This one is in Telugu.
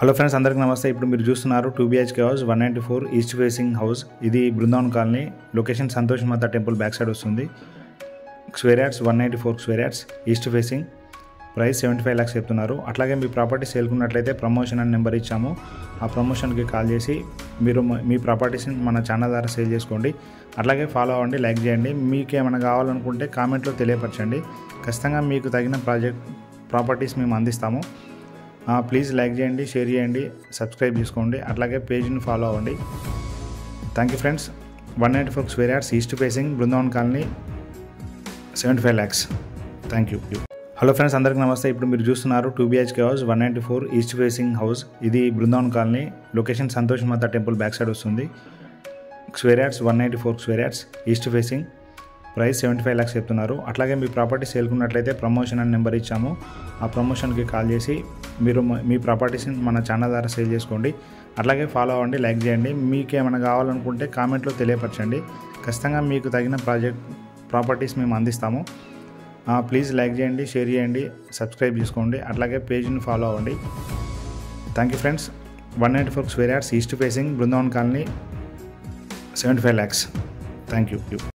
హలో ఫ్రెండ్స్, అందరికీ నమస్తే. ఇప్పుడు మీరు చూస్తున్నారు 2 BHK house 194 east facing house. ఇది బృందావన్ కాలనీ. లొకేషన్ సంతోష్ మాత టెంపుల్ బ్యాక్ సైడ్ వస్తుంది. Square yards 194 square yards east facing. Price 75 lakhs చెప్తున్నారు. అట్లాగే మీ ప్రాపర్టీ సేల్కున్నట్లయితే ప్రమోషన్ అని నెంబర్ ఇచ్చాము. ఆ ప్రమోషన్కి కాల్ చేసి మీరు మీ ప్రాపర్టీస్ని మన ఛానల్ ద్వారా సేల్ చేసుకోండి. అట్లాగే ఫాలో అవ్వండి, లైక్ చేయండి. మీకు ఏమైనా కావాలనుకుంటే కామెంట్లో తెలియపరచండి. ఖచ్చితంగా మీకు తగిన ప్రాపర్టీస్ మేము అందిస్తాము. ప్లీజ్ లైక్ చేయండి, షేర్ చేయండి, సబ్స్క్రైబ్ చేసుకోండి. అట్లాగే పేజ్ని ఫాలో అవ్వండి. Thank you friends. 194 square yards east facing, Brindavan colony, 75 lakhs. Thank you. Hello friends, అందరికీ నమస్తే. ఇప్పుడు మీరు చూస్తున్నారు 2 BHK house 194 east facing house. ఇది బృందావన్ కాలనీ. లొకేషన్ సంతోష్ మాత టెంపుల్ బ్యాక్ సైడ్ వస్తుంది. Square yards 194 square yards east facing. Price 75 lakhs చెప్తున్నారు. అట్లాగే మీ ప్రాపర్టీ సేల్కున్నట్లయితే ప్రమోషన్ అని నెంబర్ ఇచ్చాము. ఆ ప్రమోషన్కి కాల్ చేసి మీరు మీ ప్రాపర్టీస్ని మన ఛానల్ ద్వారా సేల్ చేసుకోండి. అట్లాగే ఫాలో అవ్వండి, లైక్ చేయండి. మీకు ఏమైనా కావాలనుకుంటే కామెంట్లో తెలియపరచండి. ఖచ్చితంగా మీకు తగిన ప్రాపర్టీస్ మేము అందిస్తాము. ప్లీజ్ లైక్ చేయండి, షేర్ చేయండి, సబ్స్క్రైబ్ చేసుకోండి. అట్లాగే పేజ్ని ఫాలో అవ్వండి. Thank you friends. 194 square yards east facing, Brindavan colony, 75 lakhs. Thank you.